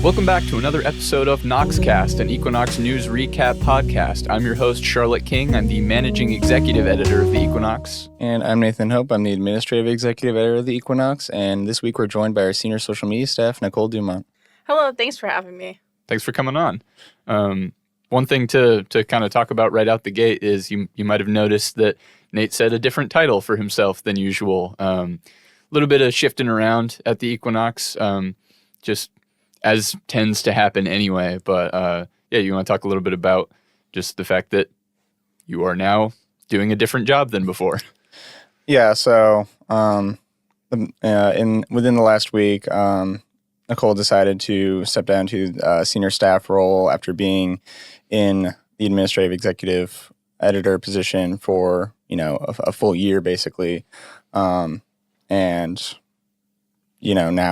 Welcome back to another episode of Noxcast, an Equinox News Recap podcast. I'm your host, Charlotte King. I'm the Managing Executive Editor of the Equinox. And I'm Nathan Hope. I'm the Administrative Executive Editor of the Equinox. And this week we're joined by our Senior Social Media Staff, Nicole Dumont. Hello, thanks for having me. Thanks for coming on. One thing to kind of talk about right out the gate is you might have noticed that Nate said a different title for himself than usual. A little bit of shifting around at the Equinox, just as tends to happen anyway. But you want to talk a little bit about just the fact that you are now doing a different job than before. Yeah, so within the last week, Nicole decided to step down to a senior staff role after being in the Administrative Executive Editor position for, a full year, basically. Now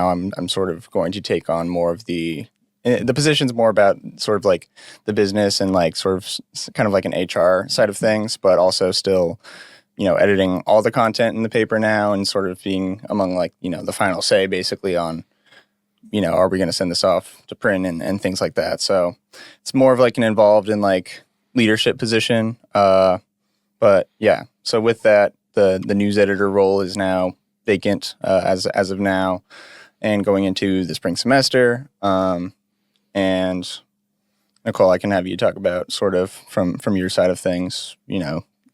I'm sort of going to take on more of the position's more about sort of like the business and like sort of kind of like an HR side of things, but also still, editing all the content in the paper now and sort of being among like, the final say basically on, are we going to send this off to print and things like that. So it's more of like an involved in like leadership position. But yeah, so with that, the news editor role is now vacant as of now and going into the spring semester. And Nicole, I can have you talk about sort of from your side of things,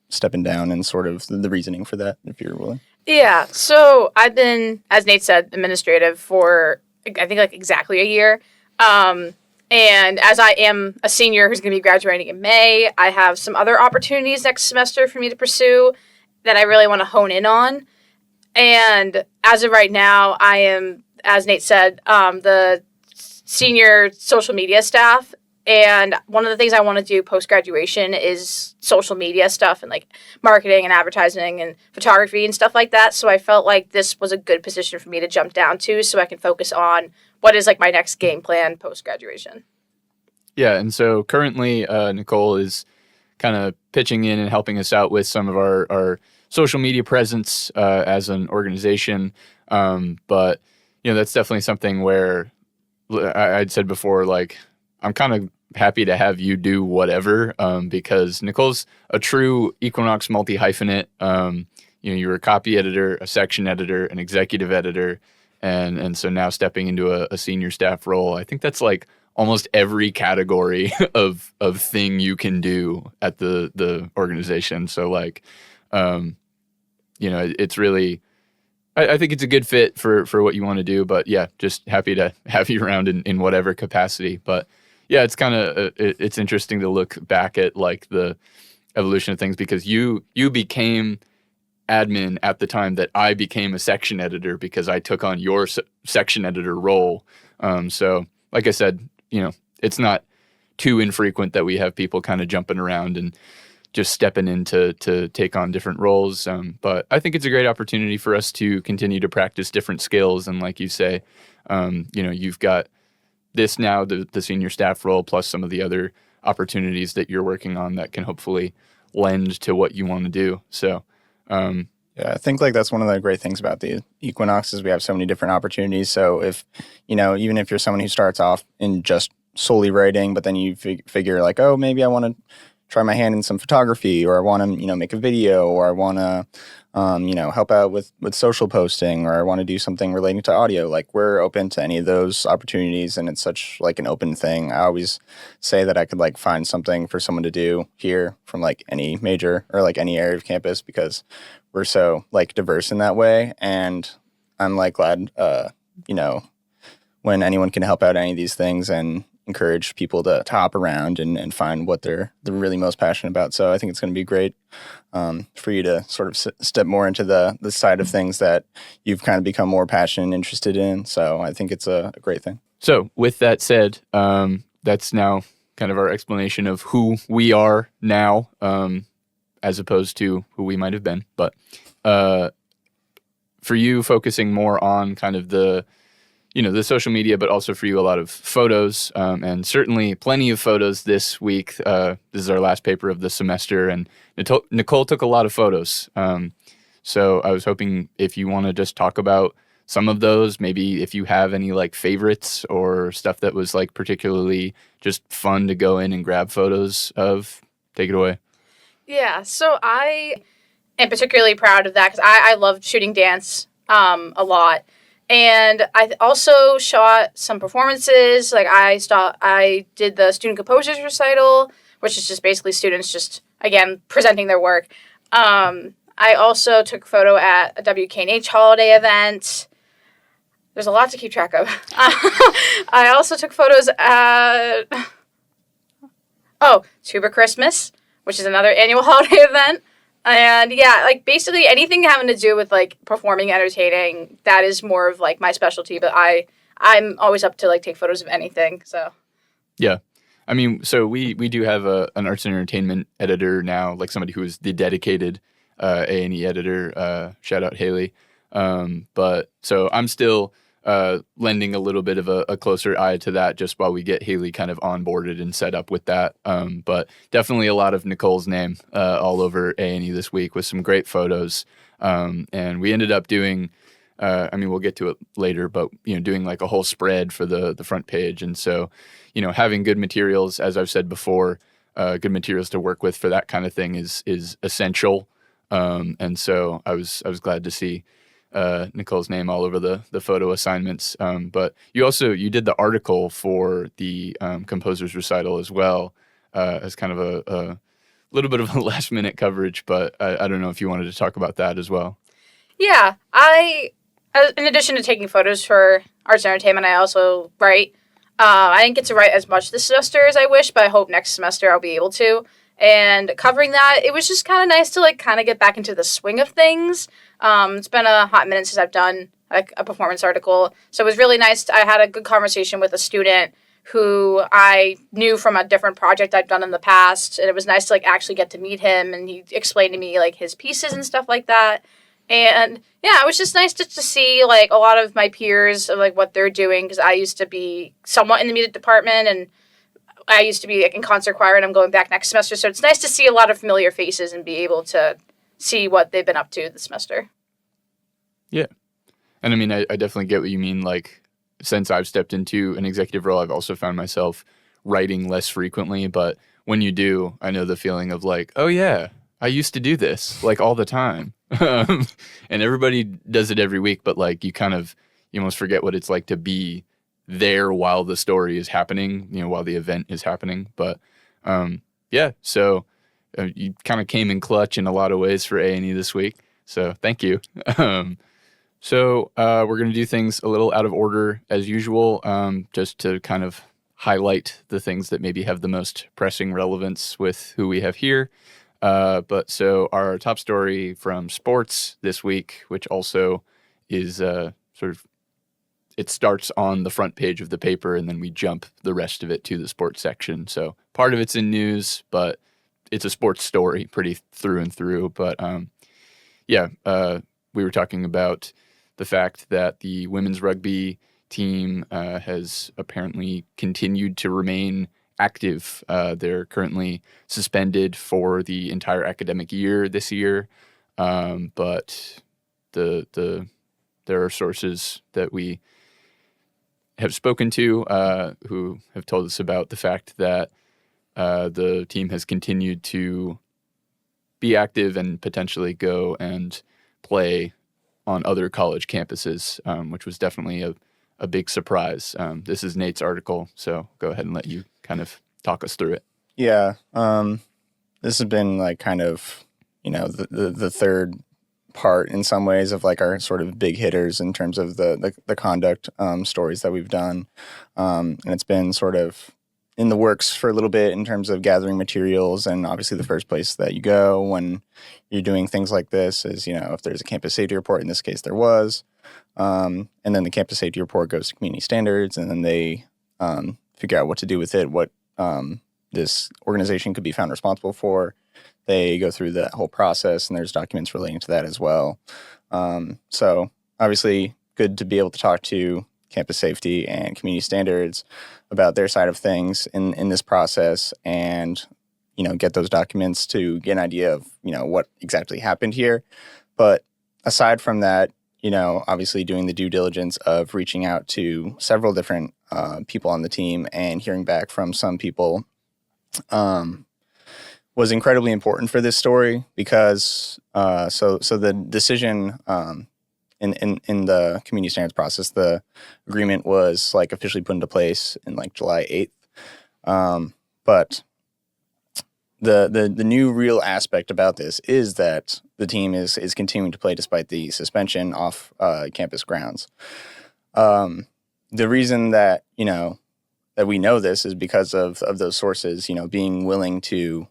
stepping down and sort of the reasoning for that, if you're willing. Yeah, so I've been, as Nate said, administrative for, I think, like exactly a year. And as I am a senior who's going to be graduating in May, I have some other opportunities next semester for me to pursue that I really want to hone in on. And as of right now, I am, as Nate said, the senior social media staff. And one of the things I want to do post-graduation is social media stuff and like marketing and advertising and photography and stuff like that. So I felt like this was a good position for me to jump down to so I can focus on what is like my next game plan post-graduation. Yeah, and so currently Nicole is kind of pitching in and helping us out with some of our social media presence as an organization. But, that's definitely something where I'd said before, like, I'm kind of happy to have you do whatever because Nicole's a true Equinox multi-hyphenate. You're a copy editor, a section editor, an executive editor, and so now stepping into a senior staff role, I think that's like almost every category of thing you can do at the organization. So like, it's really, I think it's a good fit for what you want to do, but yeah, just happy to have you around in whatever capacity. But yeah, it's kind of, it's interesting to look back at like the evolution of things because you became admin at the time that I became a section editor because I took on your section editor role. So like I said, it's not too infrequent that we have people kind of jumping around and just stepping in to take on different roles. But I think it's a great opportunity for us to continue to practice different skills. And like you say, you've got this now, the senior staff role, plus some of the other opportunities that you're working on that can hopefully lend to what you want to do. So, yeah, I think like that's one of the great things about the Equinox is we have so many different opportunities. So if, even if you're someone who starts off in just solely writing, but then you figure like, oh, maybe I want to try my hand in some photography, or I want to, make a video, or I want to, help out with social posting, or I want to do something relating to audio. Like we're open to any of those opportunities, and it's such like an open thing. I always say that I could like find something for someone to do here from like any major or like any area of campus because we're so like diverse in that way. And I'm like glad, when anyone can help out any of these things and encourage people to hop around and find what they're really most passionate about. So I think it's going to be great for you to sort of step more into the side of things that you've kind of become more passionate and interested in. So I think it's a great thing. So with that said, that's now kind of our explanation of who we are now as opposed to who we might have been. But for you, focusing more on kind of the social media, but also for you, a lot of photos, and certainly plenty of photos this week. This is our last paper of the semester, and Nicole took a lot of photos. So I was hoping if you want to just talk about some of those. Maybe if you have any like favorites or stuff that was like particularly just fun to go in and grab photos of, take it away. Yeah, so I am particularly proud of that because I loved shooting dance a lot. And I also shot some performances. Like I did the student composers recital, which is just basically students just, again, presenting their work. I also took a photo at a WKNH holiday event. There's a lot to keep track of. I also took photos at, Tuber Christmas, which is another annual holiday event. And yeah, like basically anything having to do with like performing, entertaining, that is more of like my specialty. But I'm always up to like take photos of anything. So Yeah. I mean, so we do have an arts and entertainment editor now, like somebody who is the dedicated A&E editor. Shout out Haley. But so I'm still lending a little bit of a closer eye to that just while we get Haley kind of onboarded and set up with that. But definitely a lot of Nicole's name all over A&E this week with some great photos. And we ended up doing, we'll get to it later, but, doing like a whole spread for the front page. And so, having good materials, as I've said before, good materials to work with for that kind of thing is essential. And so I was glad to see Nicole's name all over the photo assignments. But you did the article for the composer's recital as well, as kind of a little bit of a last minute coverage, but I don't know if you wanted to talk about that as well. yeah, in addition to taking photos for arts and entertainment, I also write. I didn't get to write as much this semester as I wish, but I hope next semester I'll be able to. And covering that, it was just kind of nice to like kind of get back into the swing of things. It's been a hot minute since I've done like a performance article, so it was really nice. I had a good conversation with a student who I knew from a different project I've done in the past, and it was nice to like actually get to meet him, and he explained to me like his pieces and stuff like that. And yeah, it was just nice to see like a lot of my peers of like what they're doing, because I used to be somewhat in the music department, and I used to be like in concert choir, and I'm going back next semester. So it's nice to see a lot of familiar faces and be able to see what they've been up to this semester. Yeah. And I mean, I definitely get what you mean. Like, since I've stepped into an executive role, I've also found myself writing less frequently. But when you do, I know the feeling of like, oh yeah, I used to do this like all the time. And everybody does it every week, but like you almost forget what it's like to be there while the story is happening, while the event is happening. But so you kind of came in clutch in a lot of ways for A&E this week. So thank you. So we're going to do things a little out of order as usual, just to kind of highlight the things that maybe have the most pressing relevance with who we have here. But so our top story from sports this week, which also is it starts on the front page of the paper, and then we jump the rest of it to the sports section. So part of it's in news, but it's a sports story pretty through and through. But we were talking about the fact that the women's rugby team has apparently continued to remain active. They're currently suspended for the entire academic year this year, but there are sources that we have spoken to who have told us about the fact that the team has continued to be active and potentially go and play on other college campuses, which was definitely a big surprise. This is Nate's article, so go ahead and let you kind of talk us through it. Yeah. This has been like kind of, the third part in some ways of like our sort of big hitters in terms of the conduct stories that we've done. And it's been sort of in the works for a little bit in terms of gathering materials. And obviously the first place that you go when you're doing things like this is, if there's a campus safety report, in this case there was, and then the campus safety report goes to community standards, and then they figure out what to do with it, what this organization could be found responsible for. They go through that whole process, and there's documents relating to that as well. So obviously good to be able to talk to campus safety and community standards about their side of things in this process, and get those documents to get an idea of what exactly happened here. But aside from that, obviously doing the due diligence of reaching out to several different people on the team and hearing back from some people was incredibly important for this story because so the decision in the community standards process, the agreement was like officially put into place in like July 8th. But the new real aspect about this is that the team is continuing to play despite the suspension off campus grounds. The reason that that we know this is because of those sources, being willing to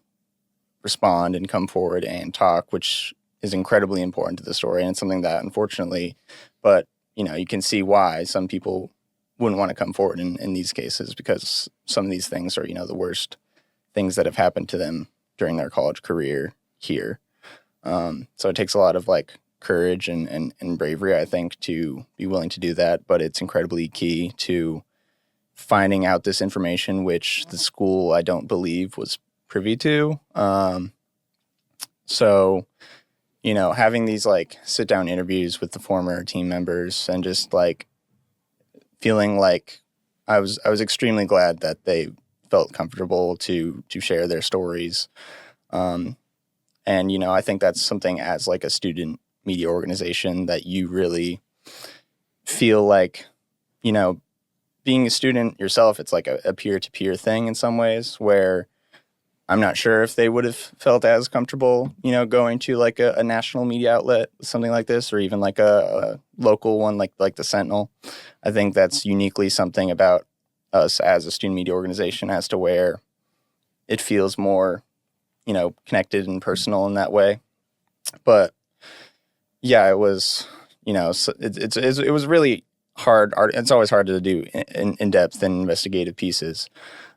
respond and come forward and talk, which is incredibly important to the story. And it's something that, unfortunately, but, you can see why some people wouldn't want to come forward in these cases, because some of these things are, the worst things that have happened to them during their college career here. So it takes a lot of like courage and bravery, I think, to be willing to do that. But it's incredibly key to finding out this information, which the school, I don't believe, was privy to. So, having these like sit down interviews with the former team members and just like feeling like I was extremely glad that they felt comfortable to share their stories. And, I think that's something as like a student media organization that you really feel like, being a student yourself, it's like a peer-to-peer thing in some ways, where I'm not sure if they would have felt as comfortable, going to like a national media outlet, something like this, or even like a local one like the Sentinel. I think that's uniquely something about us as a student media organization as to where it feels more, connected and personal in that way. But yeah, it was, it was really hard. It's always hard to do in-depth and investigative pieces.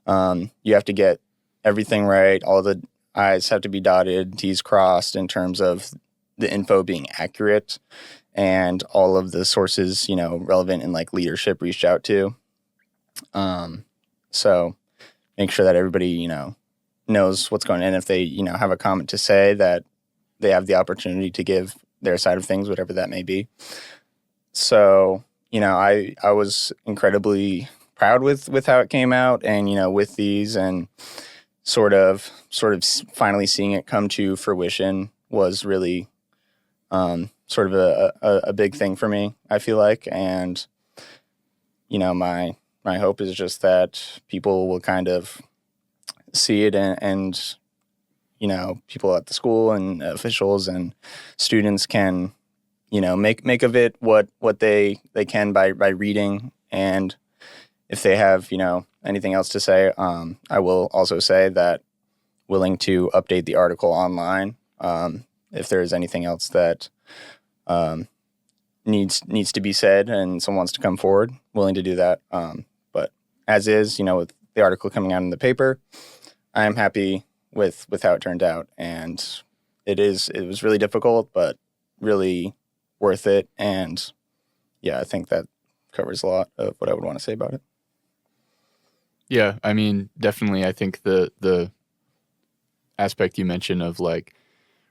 You have to get everything right. All the I's have to be dotted, T's crossed in terms of the info being accurate, and all of the sources, relevant and like leadership reached out to. So make sure that everybody, knows what's going on. And if they, have a comment to say, that they have the opportunity to give their side of things, whatever that may be. So, I was incredibly proud with how it came out, and, with these, and sort of finally seeing it come to fruition was really sort of a big thing for me, I feel like. And, my hope is just that people will kind of see it, and people at the school and officials and students can, make of it what they can by reading. And if they have, anything else to say, I will also say that willing to update the article online if there is anything else that needs to be said and someone wants to come forward, willing to do that. But as is, with the article coming out in the paper, I am happy with how it turned out. And it was really difficult, but really worth it. And yeah, I think that covers a lot of what I would want to say about it. Yeah, I mean, definitely. I think the aspect you mentioned of like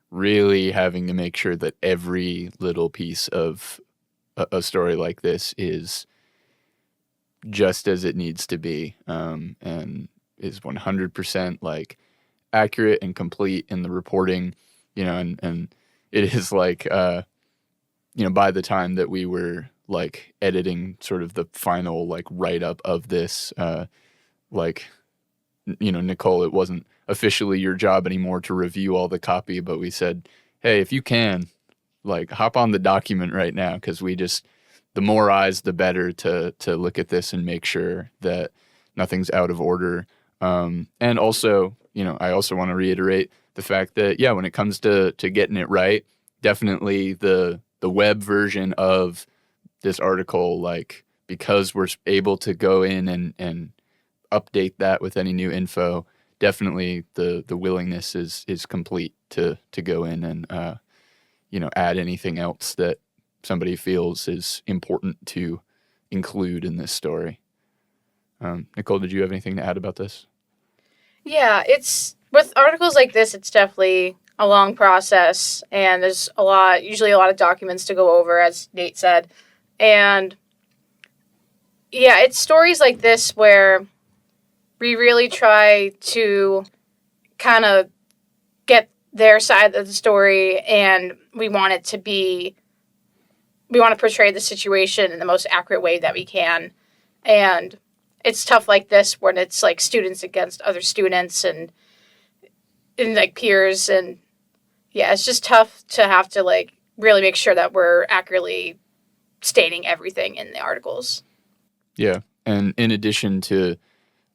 really having to make sure that every little piece of a story like this is just as it needs to be, and is 100% like accurate and complete in the reporting, and it is like, by the time that we were like editing sort of the final like write-up of this, Nicole, it wasn't officially your job anymore to review all the copy, but we said, hey, if you can, like, hop on the document right now, because the more eyes, the better to look at this and make sure that nothing's out of order. And also, I also want to reiterate the fact that, yeah, when it comes to getting it right, definitely the web version of this article, like, because we're able to go in and update that with any new info, definitely the willingness is complete to go in and add anything else that somebody feels is important to include in this story. Nicole, did you have anything to add about this? Yeah, it's with articles like this, it's definitely a long process, and there's usually a lot of documents to go over, as Nate said. And yeah, it's stories like this where we really try to kind of get their side of the story, and we want to portray the situation in the most accurate way that we can. And it's tough like this when it's like students against other students and like peers, and yeah, it's just tough to have to like really make sure that we're accurately stating everything in the articles. Yeah. And in addition to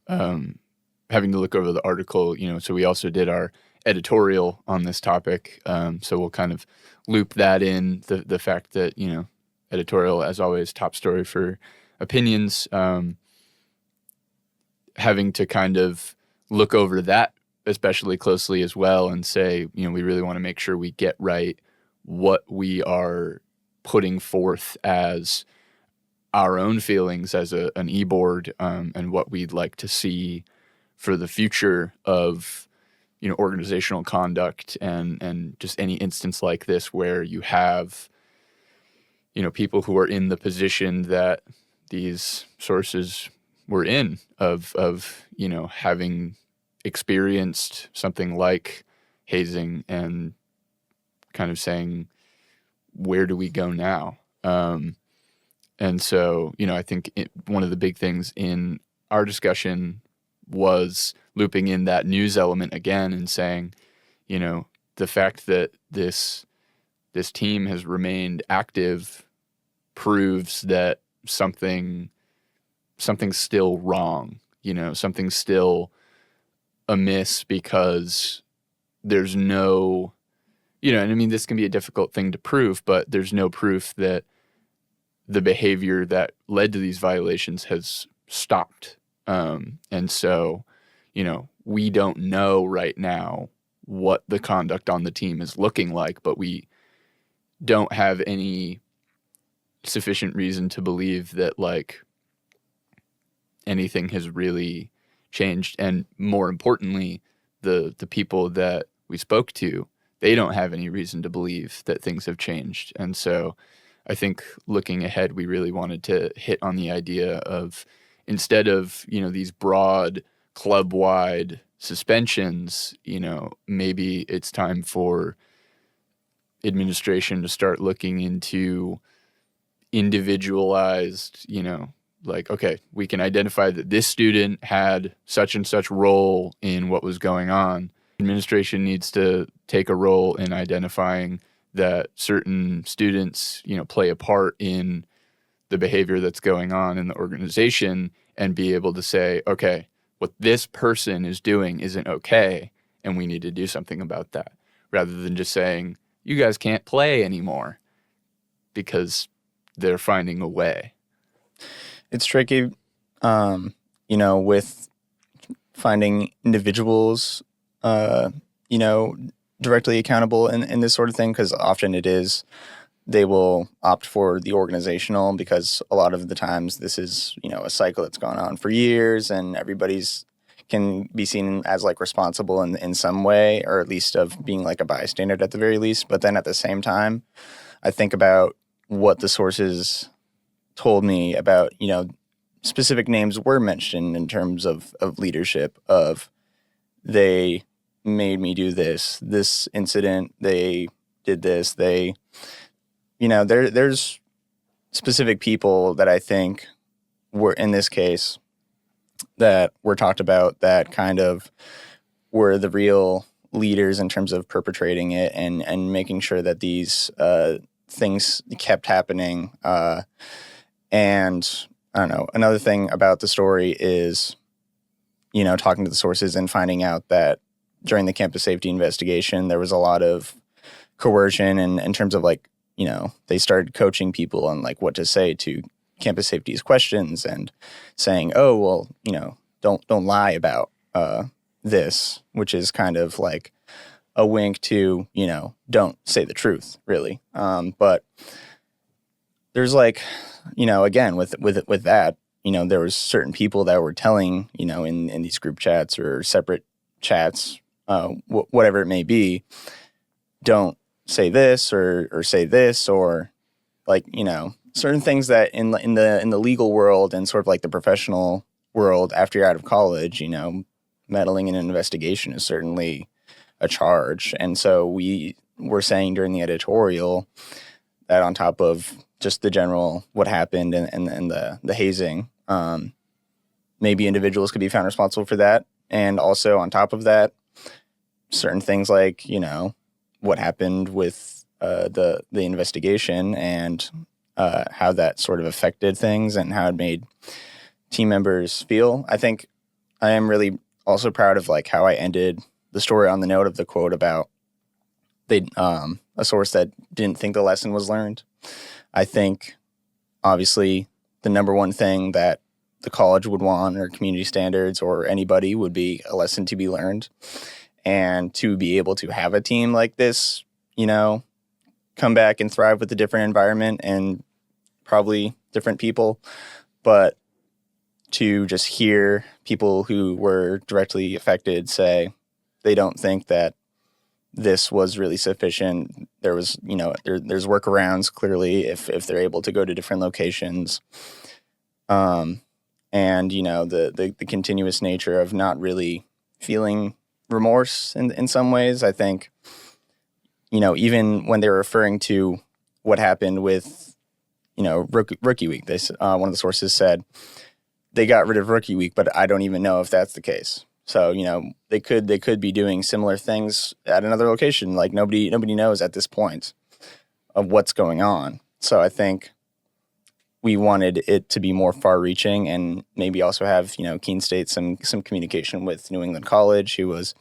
having to look over the article, so we also did our editorial on this topic. So we'll kind of loop that in, the fact that, editorial, as always, top story for opinions, having to kind of look over that especially closely as well and say, we really want to make sure we get right what we are putting forth as our own feelings as an e-board, and what we'd like to see for the future of, organizational conduct and just any instance like this where you have, people who are in the position that these sources were in of having experienced something like hazing and kind of saying, where do we go now? And so, I think one of the big things in our discussion was looping in that news element again and saying, the fact that this team has remained active proves that something's still wrong, something's still amiss, because there's no, and I mean, this can be a difficult thing to prove, but there's no proof that the behavior that led to these violations has stopped. And so, we don't know right now what the conduct on the team is looking like, but we don't have any sufficient reason to believe that like anything has really changed. And more importantly, the people that we spoke to, they don't have any reason to believe that things have changed. And so I think looking ahead, we really wanted to hit on the idea of, instead of, these broad club-wide suspensions, maybe it's time for administration to start looking into individualized, like, okay, we can identify that this student had such and such role in what was going on. Administration needs to take a role in identifying that certain students, play a part in the behavior that's going on in the organization, and be able to say, okay, what this person is doing isn't okay, and we need to do something about that, rather than just saying, you guys can't play anymore because they're finding a way. It's tricky, with finding individuals, directly accountable in this sort of thing, because often it is, they will opt for the organizational, because a lot of the times this is, a cycle that's gone on for years, and everybody's can be seen as like responsible in some way, or at least of being like a bystander at the very least. But then at the same time, I think about what the sources told me about, specific names were mentioned in terms of leadership, of they made me do this incident, they did this, there's specific people that I think were, in this case, that were talked about, that kind of were the real leaders in terms of perpetrating it and making sure that these things kept happening. And I don't know, another thing about the story is, talking to the sources and finding out that during the campus safety investigation, there was a lot of coercion, and in terms of like, they started coaching people on like what to say to campus safety's questions, and saying, oh, well, don't lie about this, which is kind of like a wink to, don't say the truth, really. But there's like, again, with that, there was certain people that were telling, in these group chats or separate chats, whatever it may be, don't say this or say this, or like, certain things that in the legal world and sort of like the professional world after you're out of college, meddling in an investigation is certainly a charge. And so we were saying during the editorial that on top of just the general what happened and the hazing, maybe individuals could be found responsible for that. And also on top of that, certain things like, what happened with the investigation and how that sort of affected things and how it made team members feel. I think I am really also proud of like how I ended the story on the note of the quote about a source that didn't think the lesson was learned. I think obviously the number one thing that the college would want, or community standards, or anybody, would be a lesson to be learned. And to be able to have a team like this, come back and thrive with a different environment and probably different people, but to just hear people who were directly affected say they don't think that this was really sufficient. There was, there's workarounds clearly if they're able to go to different locations. And, the continuous nature of not really feeling remorse in some ways. I think, even when they were referring to what happened with, rookie week, one of the sources said they got rid of rookie week, but I don't even know if that's the case. So, they could be doing similar things at another location. Like nobody knows at this point of what's going on. So I think we wanted it to be more far-reaching and maybe also have, Keene State some communication with New England College, who was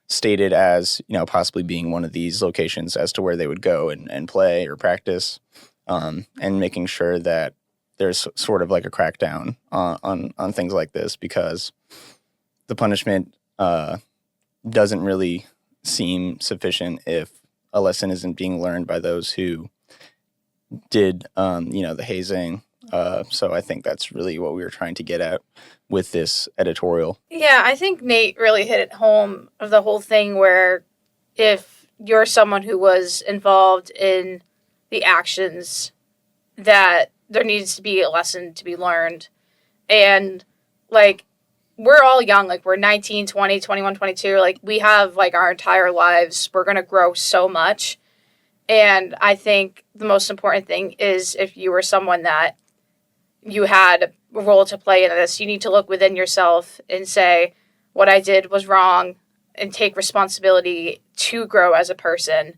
stated as, possibly being one of these locations as to where they would go and play or practice, and making sure that there's sort of like a crackdown on things like this, because the punishment doesn't really seem sufficient if a lesson isn't being learned by those who did, the hazing. So I think that's really what we were trying to get at with this editorial. Yeah, I think Nate really hit it home of the whole thing, where if you're someone who was involved in the actions, that there needs to be a lesson to be learned. And like, we're all young, like we're 19, 20, 21, 22, like we have like our entire lives. We're going to grow so much. And I think the most important thing is, if you were someone that you had a role to play in this, you need to look within yourself and say, what I did was wrong, and take responsibility to grow as a person.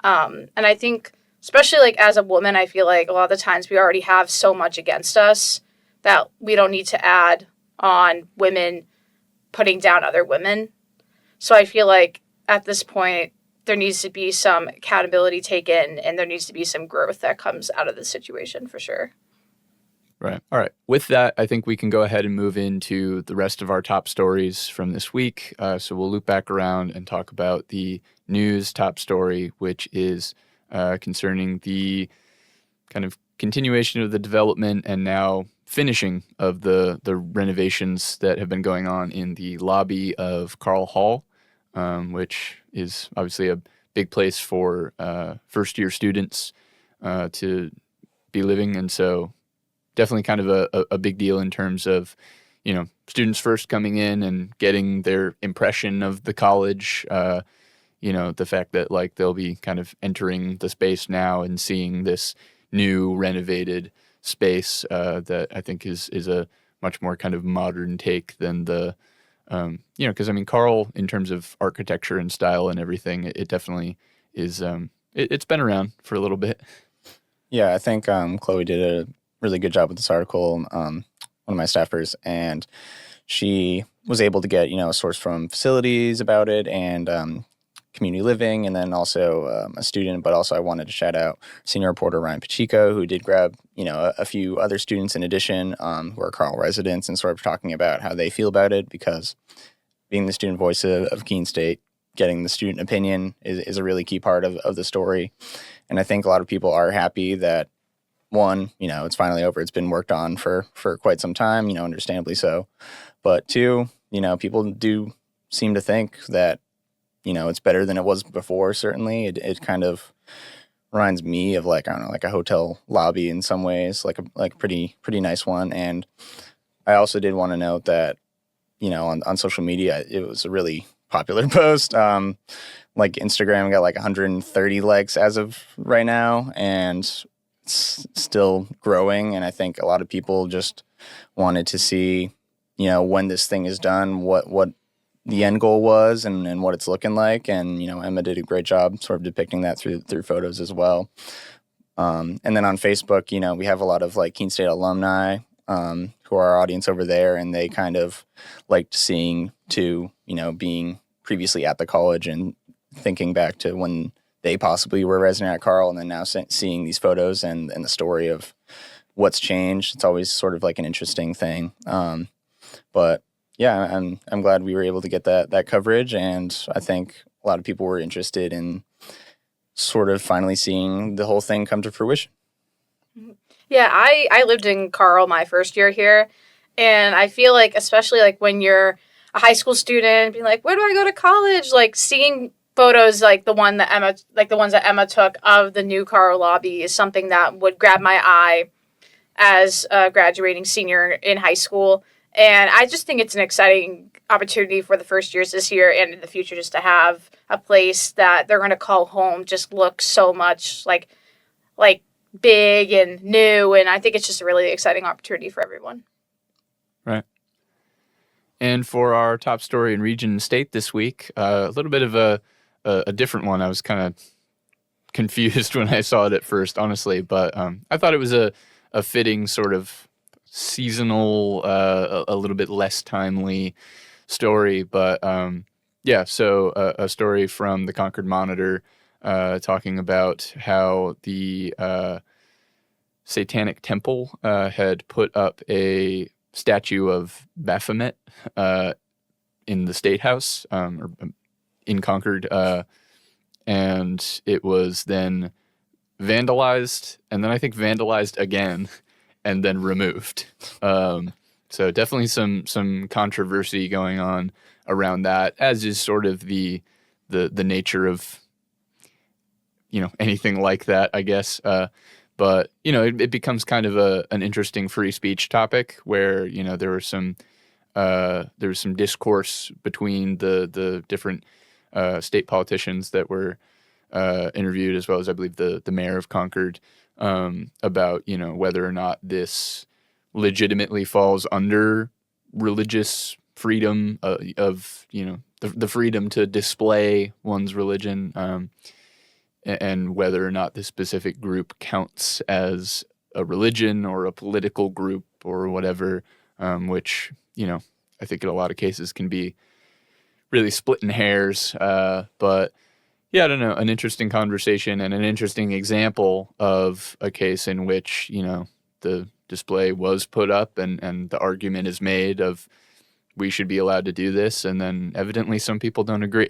And I think, especially like as a woman, I feel like a lot of the times we already have so much against us that we don't need to add on women putting down other women. So I feel like at this point, there needs to be some accountability taken, and there needs to be some growth that comes out of the situation for sure. Right. All right. With that, I think we can go ahead and move into the rest of our top stories from this week. So we'll loop back around and talk about the news top story, which is concerning the kind of continuation of the development and now finishing of the renovations that have been going on in the lobby of Carl Hall, which is obviously a big place for first-year students to be living. And so definitely kind of a big deal in terms of, students first coming in and getting their impression of the college, the fact that like they'll be kind of entering the space now and seeing this new renovated space that I think is a much more kind of modern take than the, because I mean, Carl, in terms of architecture and style and everything, it definitely is, it's been around for a little bit. Yeah, I think Chloe did a really good job with this article, one of my staffers, and she was able to get, a source from facilities about it and community living, and then also a student. But also I wanted to shout out senior reporter Ryan Pacheco, who did grab, a few other students in addition who are Carl residents, and sort of talking about how they feel about it, because being the student voice of Keene State, getting the student opinion is a really key part of the story. And I think a lot of people are happy that, one, it's finally over. It's been worked on for quite some time, understandably so. But two, people do seem to think that it's better than it was before. Certainly, it kind of reminds me of like, I don't know, like a hotel lobby in some ways, like a pretty nice one. And I also did want to note that, on social media, it was a really popular post. Like Instagram got like 130 likes as of right now, and it's still growing. And I think a lot of people just wanted to see, when this thing is done, what the end goal was and what it's looking like. And, Emma did a great job sort of depicting that through photos as well. And then on Facebook, we have a lot of like Keene State alumni who are our audience over there, and they kind of liked seeing to, being previously at the college and thinking back to when they possibly were resident at Carl, and then now seeing these photos and the story of what's changed. It's always sort of like an interesting thing. But yeah, I'm glad we were able to get that coverage, and I think a lot of people were interested in sort of finally seeing the whole thing come to fruition. Yeah, I lived in Carl my first year here, and I feel like, especially like when you're a high school student, being like, where do I go to college? Like seeing photos like the ones that Emma took of the new Carl lobby is something that would grab my eye as a graduating senior in high school. And I just think it's an exciting opportunity for the first years this year and in the future, just to have a place that they're going to call home just look so much like big and new. And I think it's just a really exciting opportunity for everyone. Right. And for our top story in region and state this week, a little bit of a different one. I was kind of confused when I saw it at first, honestly, but I thought it was a fitting sort of seasonal, a little bit less timely story. But so a story from the Concord Monitor talking about how the Satanic Temple had put up a statue of Baphomet in the State House, or in Concord, and it was then vandalized, and then I think vandalized again, and then removed. So definitely some controversy going on around that, as is sort of the nature of anything like that, I guess. But it becomes kind of an interesting free speech topic where there was some discourse between the different state politicians that were interviewed, as well as I believe the mayor of Concord, about whether or not this legitimately falls under religious freedom of the freedom to display one's religion, and whether or not this specific group counts as a religion or a political group or whatever, which I think in a lot of cases can be really splitting hairs. But yeah, I don't know, an interesting conversation and an interesting example of a case in which, the display was put up and the argument is made of we should be allowed to do this. And then evidently some people don't agree.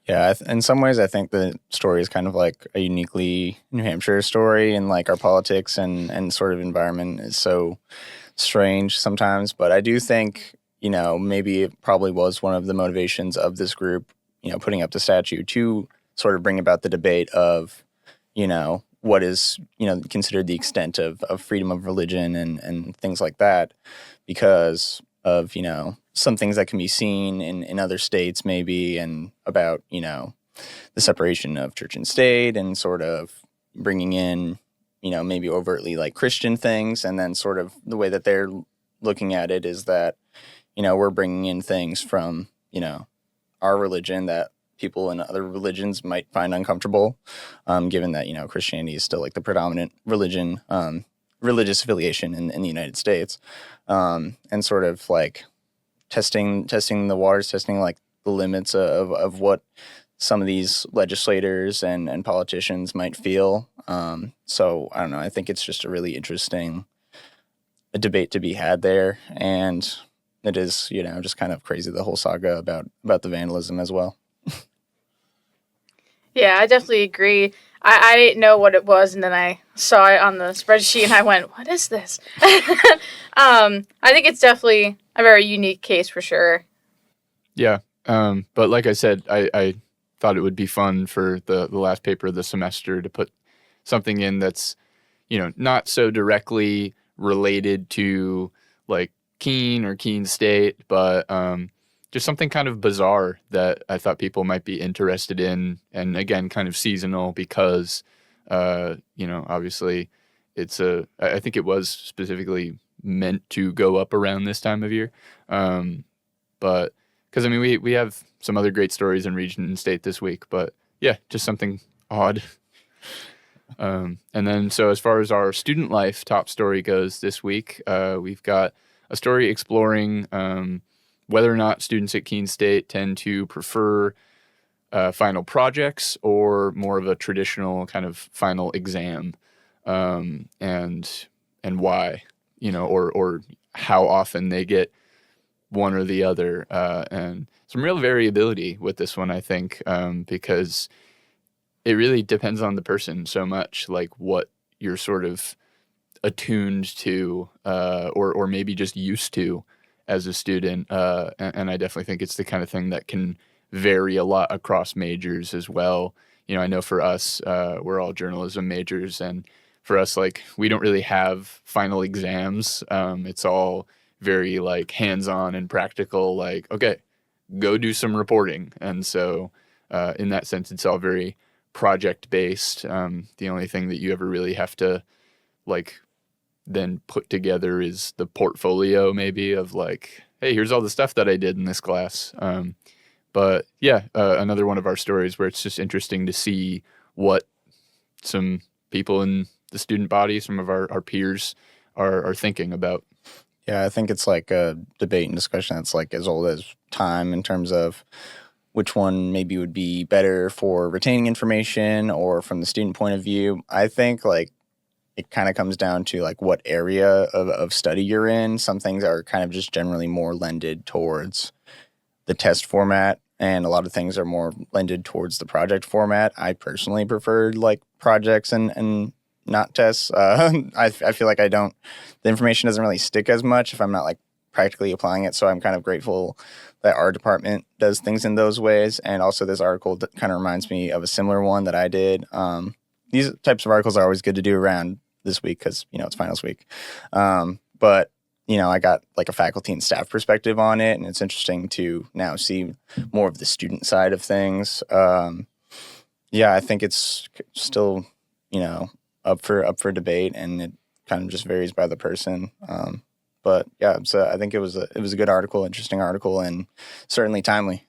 Yeah, in some ways, I think the story is kind of like a uniquely New Hampshire story, and like our politics and sort of environment is so strange sometimes. But I do think, maybe it probably was one of the motivations of this group, putting up the statue to sort of bring about the debate of, what is, considered the extent of freedom of religion and things like that, because of, some things that can be seen in other states maybe, and about, the separation of church and state and sort of bringing in, maybe overtly like Christian things. And then sort of the way that they're looking at it is that, we're bringing in things from, our religion that people in other religions might find uncomfortable, given that, Christianity is still like the predominant religion, religious affiliation in the United States, and sort of like testing the waters, testing like the limits of what some of these legislators and politicians might feel. So I don't know. I think it's just a really interesting debate to be had there, and it is just kind of crazy, the whole saga about the vandalism as well. Yeah, I definitely agree. I didn't know what it was, and then I saw it on the spreadsheet, and I went, what is this? I think it's definitely a very unique case for sure. Yeah. But like I said, I thought it would be fun for the last paper of the semester to put something in that's, not so directly related to like Keene or Keene State, but just something kind of bizarre that I thought people might be interested in. And again, kind of seasonal because, obviously I think it was specifically meant to go up around this time of year. But because we have some other great stories in region and state this week, but yeah, just something odd. And then, so as far as our student life top story goes this week, we've got a story exploring whether or not students at Keene State tend to prefer final projects or more of a traditional kind of final exam, and why, or how often they get one or the other, and some real variability with this one, I think, because it really depends on the person so much, like what you're sort of attuned to, or maybe just used to as a student. And I definitely think it's the kind of thing that can vary a lot across majors as well. I know for us, we're all journalism majors, and for us, like, we don't really have final exams. It's all very like hands-on and practical, like, okay, go do some reporting. And so in that sense, it's all very project-based. The only thing that you ever really have to like then put together is the portfolio, maybe, of like, hey, here's all the stuff that I did in this class. But yeah, another one of our stories where it's just interesting to see what some people in the student body, some of our peers are thinking about. Yeah, I think it's like a debate and discussion that's like as old as time in terms of which one maybe would be better for retaining information or from the student point of view. I think like it kind of comes down to like what area of study you're in. Some things are kind of just generally more lended towards the test format, and a lot of things are more lended towards the project format. I personally prefer like projects and not tests. I feel like the information doesn't really stick as much if I'm not like practically applying it. So I'm kind of grateful that our department does things in those ways. And also this article that kind of reminds me of a similar one that I did. These types of articles are always good to do around this week because, it's finals week. But, I got like a faculty and staff perspective on it, and it's interesting to now see more of the student side of things. Yeah, I think it's still, up for debate, and it kind of just varies by the person. But yeah, so I think it was a good article, interesting article, and certainly timely.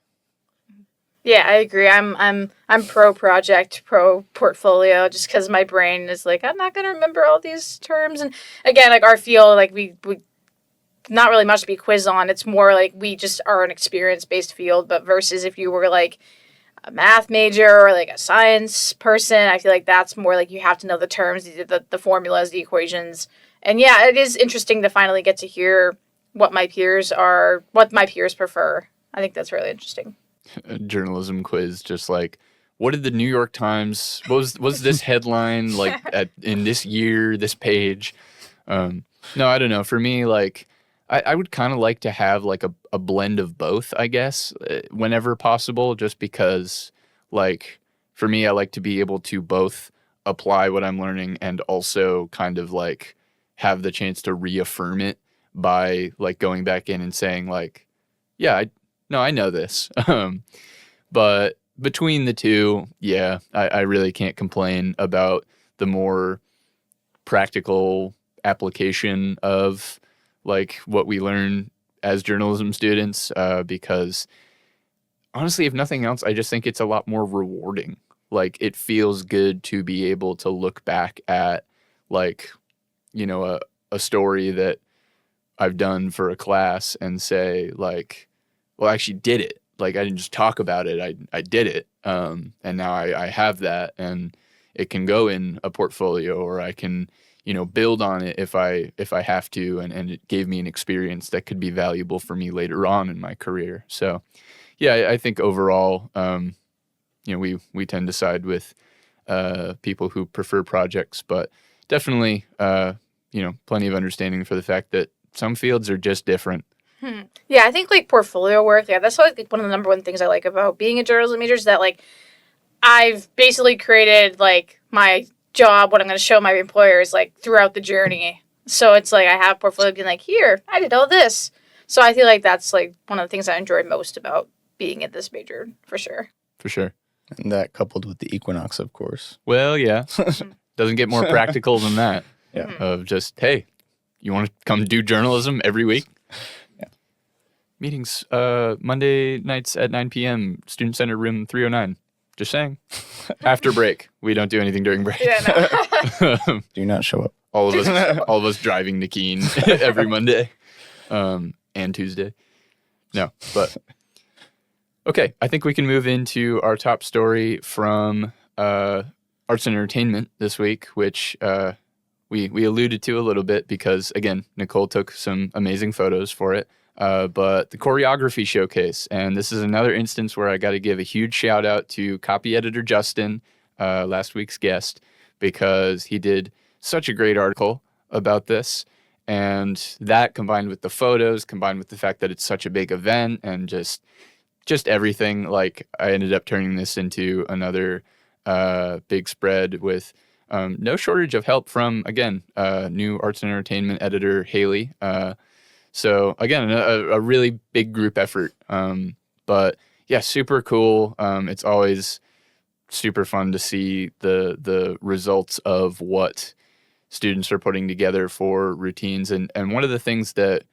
Yeah, I agree. I'm pro project, pro portfolio, just because my brain is like, I'm not gonna remember all these terms. And again, like our field, like we not really much to be quizzed on. It's more like we just are an experience based field. But versus if you were like a math major or like a science person, I feel like that's more like you have to know the terms, the formulas, the equations. And yeah, it is interesting to finally get to hear what my peers prefer. I think that's really interesting. A journalism quiz, just like, what did the New York Times, was this headline like in this year, this page? No, I don't know. For me, like, I would kind of like to have like a blend of both, I guess, whenever possible, just because, like, for me, I like to be able to both apply what I'm learning and also kind of like have the chance to reaffirm it by like going back in and saying like, yeah, I know this. But between the two, yeah, I really can't complain about the more practical application of like what we learn as journalism students, because honestly, if nothing else, I just think it's a lot more rewarding. Like, it feels good to be able to look back at like, a story that I've done for a class and say like, well, I actually did it. Like, I didn't just talk about it. I did it. And now I have that, and it can go in a portfolio, or I can, build on it if I have to. And it gave me an experience that could be valuable for me later on in my career. So yeah, I think overall, we tend to side with people who prefer projects, but definitely, plenty of understanding for the fact that some fields are just different. Yeah, I think like portfolio work, yeah, that's like one of the number one things I like about being a journalism major is that like I've basically created like my job, what I'm going to show my employers like throughout the journey. So it's like I have portfolio being like, here, I did all this. So I feel like that's like one of the things I enjoy most about being in this major, for sure. For sure. And that coupled with the equinox, of course. Well, yeah. Doesn't get more practical than that. Yeah. Of just, hey, you want to come do journalism every week? Yeah. Meetings Monday nights at 9 p.m. Student Center room 309. Just saying. After break. We don't do anything during break. Yeah, no. Do not show up. all of us driving to Keene every Monday and Tuesday. No, but okay. I think we can move into our top story from arts and entertainment this week, which we alluded to a little bit because, again, Nicole took some amazing photos for it. But the choreography showcase, and this is another instance where I got to give a huge shout out to copy editor Justin, last week's guest, because he did such a great article about this. And that combined with the photos, combined with the fact that it's such a big event and just everything, like I ended up turning this into another big spread with no shortage of help from, again, new arts and entertainment editor Haley. So again, a really big group effort. But yeah, super cool. It's always super fun to see the results of what students are putting together for routines. And one of the things that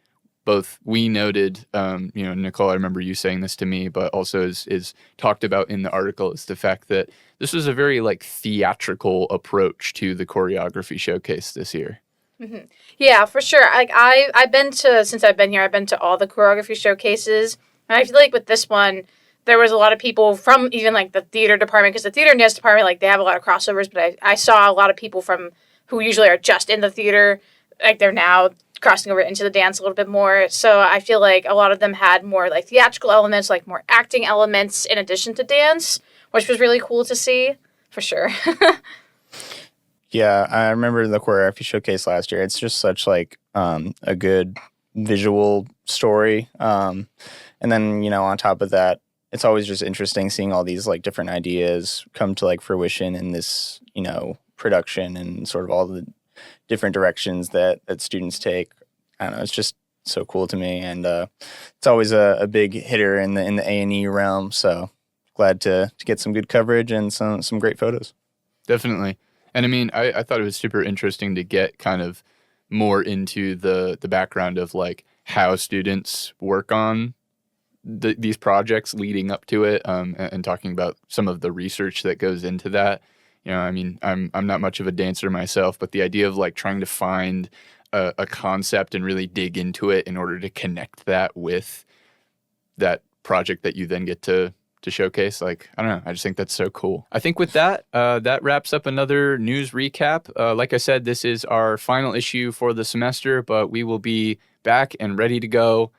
both we noted, Nicole, I remember you saying this to me, but also is talked about in the article, is the fact that this was a very like theatrical approach to the choreography showcase this year. Mm-hmm. Yeah, for sure. Like I've been to, since I've been here, I've been to all the choreography showcases, and I feel like with this one, there was a lot of people from even like the theater department, because the theater and dance department, like they have a lot of crossovers, but I saw a lot of people from who usually are just in the theater, like they're now crossing over into the dance a little bit more. So I feel like a lot of them had more like theatrical elements, like more acting elements in addition to dance, which was really cool to see, for sure. Yeah, I remember the choreography showcase last year. It's just such like a good visual story. And then, on top of that, it's always just interesting seeing all these like different ideas come to like fruition in this, production and sort of all the different directions that students take. I don't know, it's just so cool to me. And it's always a big hitter in the A&E realm. So glad to get some good coverage and some great photos. Definitely. And I mean, I thought it was super interesting to get kind of more into the background of like how students work on these projects leading up to it, and talking about some of the research that goes into that. I mean, I'm not much of a dancer myself, but the idea of like trying to find a concept and really dig into it in order to connect that with that project that you then get to showcase, like, I don't know, I just think that's so cool. I think with that, that wraps up another news recap. Like I said, this is our final issue for the semester, but we will be back and ready to go,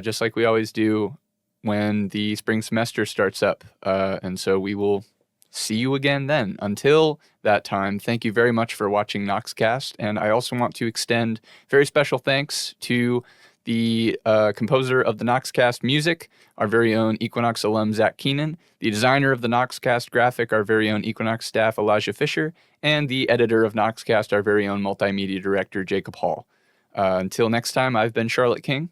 just like we always do when the spring semester starts up. And so we will see you again then. Until that time, thank you very much for watching Noxcast. And I also want to extend very special thanks to the composer of the Noxcast music, our very own Equinox alum, Zach Keenan, the designer of the Noxcast graphic, our very own Equinox staff, Elijah Fisher, and the editor of Noxcast, our very own multimedia director, Jakob Hall. Until next time, I've been Charlotte King.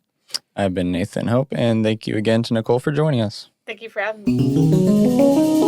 I've been Nathan Hope, and thank you again to Nicole for joining us. Thank you for having me.